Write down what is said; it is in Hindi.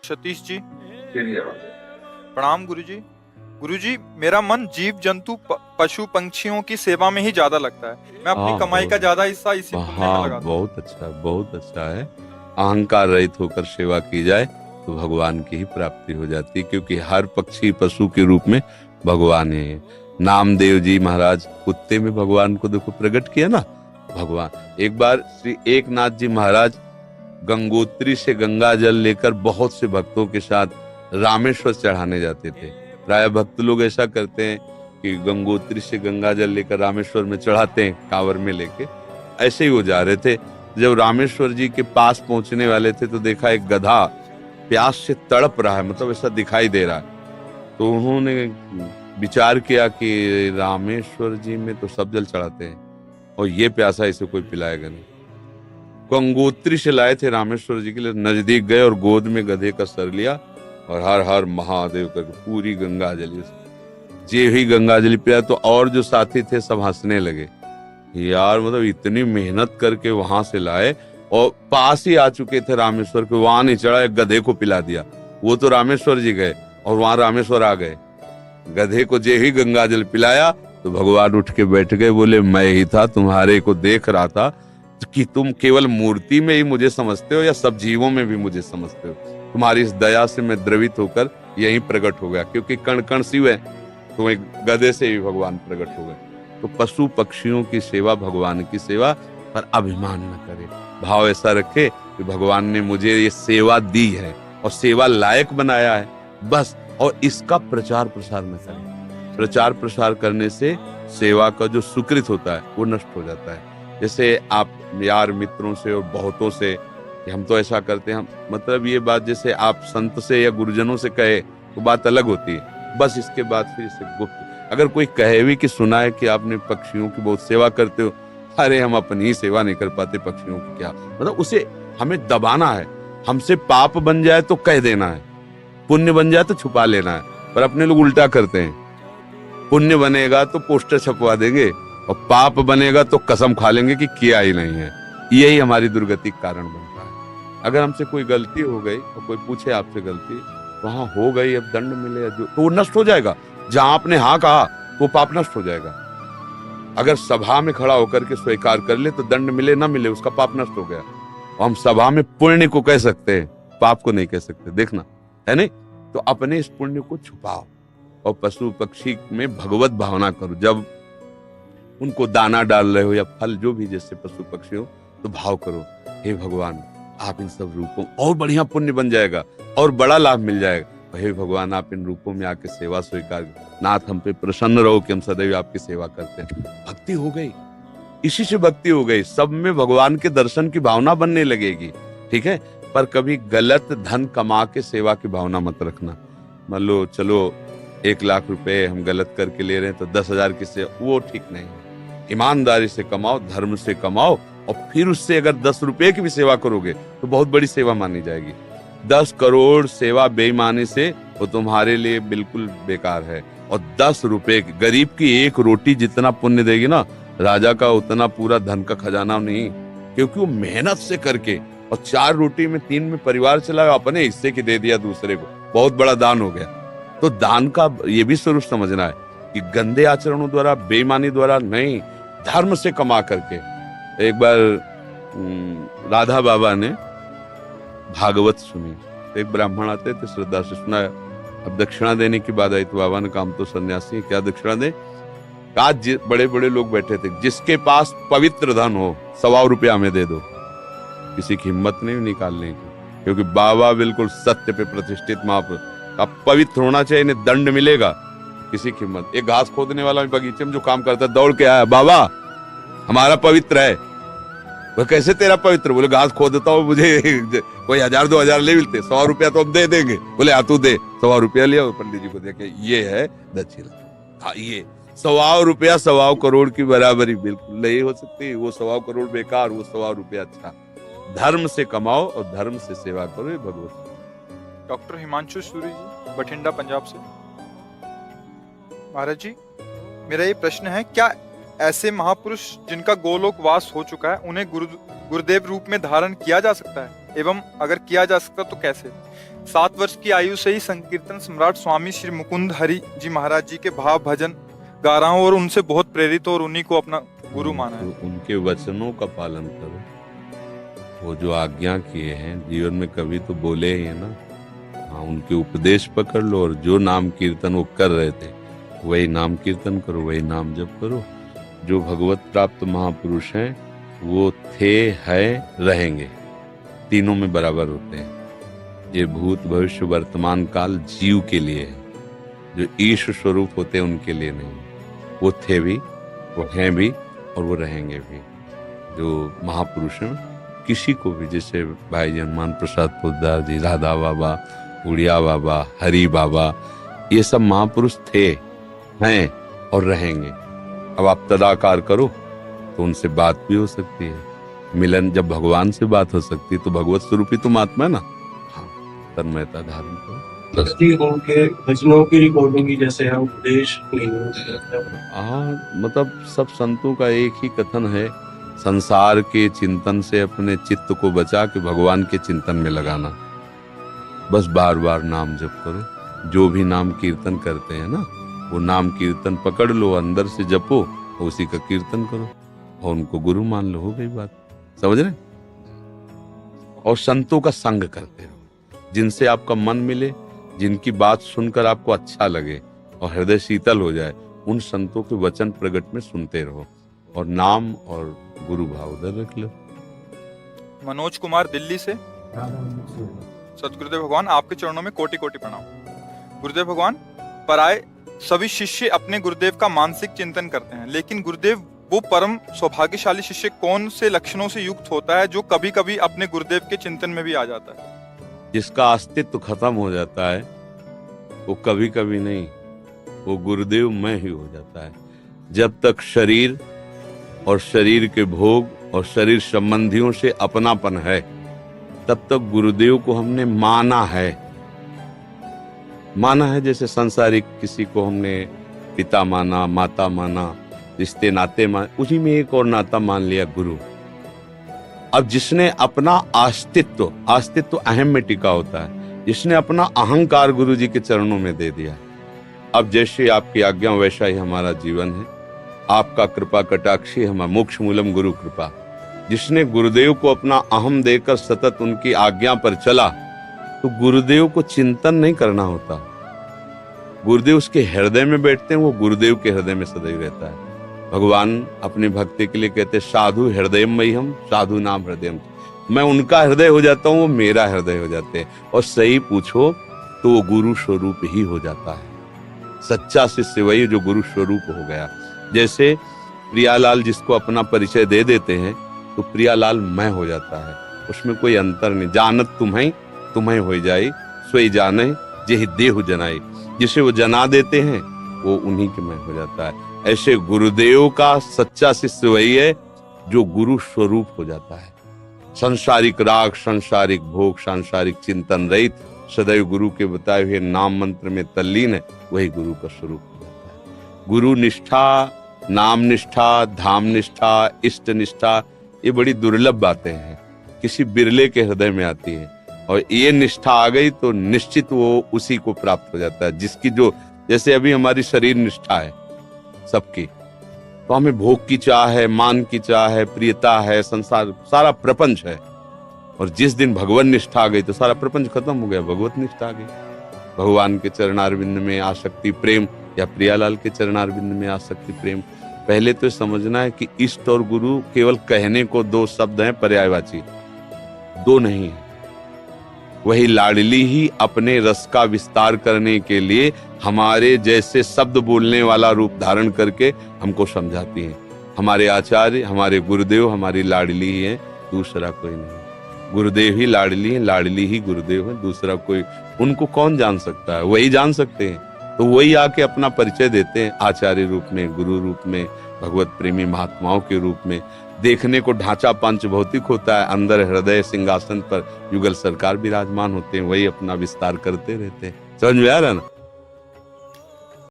सतीश जी। चलिए। प्रणाम गुरुजी। गुरुजी, मेरा मन जीव जंतु पशु पंछियों की सेवा में ही ज्यादा लगता है। मैं अपनी कमाई का ज्यादा हिस्सा इसी पुण्य में लगाता हूँ। बहुत अच्छा है। अहंकार रहित होकर सेवा की जाए तो भगवान की ही प्राप्ति हो जाती है, क्योंकि हर पक्षी पशु के रूप में भगवान है। नामदेव जी महाराज कुत्ते में भगवान को देखो प्रकट किया ना भगवान। एक बार श्री एकनाथ जी महाराज गंगोत्री से गंगा जल लेकर बहुत से भक्तों के साथ रामेश्वर चढ़ाने जाते थे। प्राय भक्त लोग ऐसा करते हैं कि गंगोत्री से गंगा जल लेकर रामेश्वर में चढ़ाते हैं कांवर में लेके। ऐसे ही वो जा रहे थे। जब रामेश्वर जी के पास पहुंचने वाले थे तो देखा एक गधा प्यास से तड़प रहा है, मतलब ऐसा दिखाई दे रहा है। तो उन्होंने विचार किया कि रामेश्वर जी में तो सब जल चढ़ाते हैं और ये प्यासा इसे कोई पिलाएगा नहीं। गंगोत्री से लाए थे रामेश्वर जी के लिए, नजदीक गए और गोद में गधे का सर लिया और हर हर महादेव करके पूरी गंगा जली। जे ही गंगा जली पिया तो और जो साथी थे सब हंसने लगे। यार मतलब इतनी मेहनत करके वहां से लाए और पास ही आ चुके थे रामेश्वर के, वहां नहीं चढ़ा, एक गधे को पिला दिया। वो तो रामेश्वर जी गए और वहां रामेश्वर आ गए। गधे को जे ही गंगा जल पिलाया तो भगवान उठ के बैठ गए, बोले मैं ही था, तुम्हारे को देख रहा था कि तुम केवल मूर्ति में ही मुझे समझते हो या सब जीवों में भी मुझे समझते हो। तुम्हारी इस दया से मैं द्रवित होकर यही प्रकट हो गया, क्योंकि कण कण शिव है तो एक गधे से ही भगवान प्रकट हो गए। तो पशु पक्षियों की सेवा भगवान की सेवा, पर अभिमान न करे, भाव ऐसा रखे कि भगवान ने मुझे ये सेवा दी है और सेवा लायक बनाया है बस। और इसका प्रचार प्रसार न करें। प्रचार प्रसार करने से सेवा का जो सुकृत होता है वो नष्ट हो जाता है। जैसे आप यार मित्रों से और बहुतों से हम तो ऐसा करते हैं, मतलब ये बात जैसे आप संत से या गुरुजनों से कहे तो बात अलग होती है, बस इसके बाद फिर इसे गुप्त। अगर कोई कहे भी कि सुना है कि आपने पक्षियों की बहुत सेवा करते हो, अरे हम अपनी ही सेवा नहीं कर पाते, पक्षियों की क्या, मतलब उसे हमें दबाना है। हमसे पाप बन जाए तो कह देना है, पुण्य बन जाए तो छुपा लेना है। पर अपने लोग उल्टा करते हैं, पुण्य बनेगा तो पोस्टर छपवा देंगे और पाप बनेगा तो कसम खा लेंगे कि किया ही नहीं है। यही हमारी दुर्गति का कारण बनता है। अगर हमसे कोई गलती हो गई और कोई पूछे आपसे गलती, वहां हो गई, अब दंड मिले जो तो वो नष्ट हो जाएगा। जहां आपने हाँ कहा तो पाप नष्ट हो जाएगा। अगर सभा में खड़ा होकर के स्वीकार कर ले तो दंड मिले ना मिले उसका पाप नष्ट हो गया। और हम सभा में पुण्य को कह सकते हैं, पाप को नहीं कह सकते, देखना है नहीं। तो अपने इस पुण्य को छुपाओ और पशु पक्षी में भगवत भावना करो। जब उनको दाना डाल रहे हो या फल जो भी जैसे पशु पक्षी हो तो भाव करो, हे भगवान आप इन सब रूपों, और बढ़िया पुण्य बन जाएगा और बड़ा लाभ मिल जाएगा। हे भगवान आप इन रूपों में आके सेवा स्वीकार, नाथ हम पे प्रसन्न रहो कि हम सदैव आपकी सेवा करते हैं। भक्ति हो गई, इसी से भक्ति हो गई। सब में भगवान के दर्शन की भावना बनने लगेगी, ठीक है। पर कभी गलत धन कमा के सेवा की भावना मत रखना। मान लो चलो 1 लाख रुपए हम गलत करके ले रहे हैं तो 10,000 की सेवा, वो ठीक नहीं है। ईमानदारी से कमाओ, धर्म से कमाओ और फिर उससे अगर 10 रुपए की भी सेवा करोगे तो बहुत बड़ी सेवा मानी जाएगी। 10 करोड़ सेवा बेईमानी से वो तुम्हारे लिए बिल्कुल बेकार है। और 10 रुपए गरीब की एक रोटी जितना पुण्य देगी ना, राजा का उतना पूरा धन का खजाना नहीं, क्योंकि वो मेहनत से करके और 4 रोटी में 3 में परिवार चलाया, अपने हिस्से की दे दिया दूसरे को, बहुत बड़ा दान हो गया। तो दान का ये भी स्वरूप समझना है कि गंदे आचरणों द्वारा, बेईमानी द्वारा नहीं, धर्म से कमा करके। एक बार राधा बाबा ने भागवत सुनी, एक ब्राह्मण आते थे, श्रद्धा से सुना। अब दक्षिणा देने की बात आई तो बाबा ने काम तो सन्यासी है, क्या दक्षिणा दे। आज बड़े बड़े लोग बैठे थे, जिसके पास पवित्र धन हो 100 रुपया हमें दे दो। किसी की हिम्मत नहीं निकालने की, क्योंकि बाबा बिल्कुल सत्य पे प्रतिष्ठित महापुरुष। अब पवित्र होना चाहिए, इन्हें दंड मिलेगा। किसी की हिम्मत, एक घास खोदने वाला बगीचे में जो काम करता है दौड़ के आया, बाबा हमारा पवित्र है। वह कैसे तेरा पवित्र? बोले घास खोदता हूँ, मुझे कोई 1,000-2,000 ले मिलते, 100 रुपया तो हम दे देंगे। बोले आ तू दे। 100 रुपया लिया, पंडित जी को देखे, ये है दक्षिणा। हाँ, ये 100 रुपया 100 करोड़ की बराबरी बिल्कुल नहीं हो सकती। वो 100 करोड़ बेकार, वो 100 रुपया अच्छा। धर्म से कमाओ और धर्म से सेवा करो, ये भगवत। डॉक्टर हिमांशु सूरी जी, बठिंडा, पंजाब से। महाराज जी, मेरा ये प्रश्न है, क्या ऐसे महापुरुष जिनका गोलोक वास हो चुका है, उन्हें गुरुदेव रूप में धारण किया जा सकता है? एवं अगर किया जा सकता तो कैसे? 7 वर्ष की आयु से ही संकीर्तन सम्राट स्वामी श्री मुकुंद हरि जी महाराज जी के भाव भजन गा रहा हूँ और उनसे बहुत प्रेरित और उन्हीं को अपना गुरु माना है। उनके वचनों का पालन करो, वो जो आज्ञा किए हैं जीवन में कभी तो बोले ही है ना। हाँ, उनके उपदेश पकड़ लो और जो नाम कीर्तन वो कर रहे थे वही नाम कीर्तन करो, वही नाम जप करो। जो भगवत प्राप्त महापुरुष हैं वो थे, हैं, रहेंगे, तीनों में बराबर होते हैं। ये भूत भविष्य वर्तमान काल जीव के लिए है, जो ईश स्वरूप होते हैं उनके लिए नहीं। वो थे भी, वो हैं भी और वो रहेंगे भी। जो महापुरुष हैं किसी को भी, जैसे भाई जी हनुमान प्रसाद पोद्दार जी, राधा बाबा, उड़िया बाबा, हरि बाबा, ये सब महापुरुष थे, हैं और रहेंगे। अब आप तदाकार करो तो उनसे बात भी हो सकती है। मिलन, जब भगवान से बात हो सकती है तो भगवत स्वरूपी तुम आत्मा है ना। हाँ, तन्मयता धारण करो। उनके भजनों की रिकॉर्डिंग की जैसे है उपदेश नहीं होता। हाँ, मतलब सब संतों का एक ही कथन है, संसार के चिंतन से अपने चित्त को बचा के भगवान के चिंतन में लगाना। बस बार बार नाम जप करो। जो भी नाम कीर्तन करते हैं ना, वो नाम कीर्तन पकड़ लो, अंदर से जपो, उसी का कीर्तन करो और उनको गुरु मान लो, हो गई बात। समझ रहे? और संतों का संग करते रहो, जिनसे आपका मन मिले, जिनकी बात सुनकर आपको अच्छा लगे और हृदय शीतल हो जाए, उन संतों के वचन प्रगट में सुनते रहो और नाम और गुरु भाव उधर रख लो। मनोज कुमार दिल्ली से। सतगुरुदेव भगवान, आपके चरणों में कोटि कोटि प्रणाम। गुरुदेव भगवान, पराये सभी शिष्य अपने गुरुदेव का मानसिक चिंतन करते हैं, लेकिन गुरुदेव वो परम सौभाग्यशाली शिष्य कौन से लक्षणों से युक्त होता है जो कभी कभी अपने गुरुदेव के चिंतन में भी आ जाता है? जिसका अस्तित्व खत्म हो जाता है वो कभी कभी नहीं, वो गुरुदेव में ही हो जाता है। जब तक शरीर और शरीर के भोग और शरीर संबंधियों से अपनापन है, तब तक गुरुदेव को हमने माना है। जैसे संसारिक किसी को हमने पिता माना, माता माना, रिश्ते नाते मान, उसी में एक और नाता मान लिया, गुरु। अब जिसने अपना अस्तित्व अहम में टिका होता है, जिसने अपना अहंकार गुरु जी के चरणों में दे दिया, अब जैसे आपकी आज्ञा वैसा ही हमारा जीवन है। आपका कृपा कटाक्षी हमारा मोक्ष मूलम गुरु कृपा। जिसने गुरुदेव को अपना अहम देकर सतत उनकी आज्ञा पर चला, तो गुरुदेव को चिंतन नहीं करना होता। गुरुदेव उसके हृदय में बैठते हैं, वो गुरुदेव के हृदय में सदैव रहता है। भगवान अपने भक्ति के लिए कहते, साधु हृदयम मह्यम, साधु नाम हृदयम। मैं उनका हृदय हो जाता हूँ, वो मेरा हृदय हो जाते हैं। और सही पूछो तो वो गुरु स्वरूप ही हो जाता है। सच्चा शिष्य वही जो गुरु स्वरूप हो गया। जैसे प्रियालाल जिसको अपना परिचय दे देते हैं तो प्रियालाल मैं हो जाता है, उसमें कोई अंतर नहीं। जानत तुम्हें हो जाए, सोई जाने जेहि देहु जनाई। जिसे वो जना देते हैं वो उन्हीं के मैं हो जाता है। ऐसे गुरुदेव का सच्चा शिष्य वही है जो गुरु स्वरूप हो जाता है। सांसारिक राग, सांसारिक भोग, सांसारिक चिंतन रहित, सदैव गुरु के बताए हुए नाम मंत्र में तल्लीन है, वही गुरु का स्वरूप हो जाता है। गुरु निष्ठा, नाम निष्ठा, धाम निष्ठा, इष्ट निष्ठा, ये बड़ी दुर्लभ बातें हैं, किसी बिरले के हृदय में आती है। और ये निष्ठा आ गई तो निश्चित वो उसी को प्राप्त हो जाता है जिसकी जो, जैसे अभी हमारी शरीर निष्ठा है सबकी, तो हमें भोग की चाह है, मान की चाह है, प्रियता है, संसार सारा प्रपंच है। और जिस दिन भगवान निष्ठा आ गई तो सारा प्रपंच खत्म हो गया, भगवत निष्ठा आ गई। भगवान के चरणारविंद में आसक्ति प्रेम, या प्रियालाल के चरणारविंद में आसक्ति प्रेम। पहले तो समझना है कि इष्ट और गुरु केवल कहने को दो शब्द हैं, पर्यायवाची, दो नहीं है। वही लाडली ही अपने रस का विस्तार करने के लिए हमारे जैसे शब्द बोलने वाला रूप धारण करके हमको समझाती हैं। हमारे आचार्य, हमारे गुरुदेव हमारी लाडली ही है, दूसरा कोई नहीं। गुरुदेव ही लाडली है, लाडली ही गुरुदेव है, दूसरा कोई उनको कौन जान सकता है, वही जान सकते हैं। तो वही आके अपना परिचय देते हैं आचार्य रूप में, गुरु रूप में, भगवत प्रेमी महात्माओं के रूप में। देखने को ढांचा पंच भौतिक होता है, अंदर हृदय सिंहासन पर युगल सरकार विराजमान होते हैं, वही अपना विस्तार करते रहते हैं। समझ में आ रहा है ना?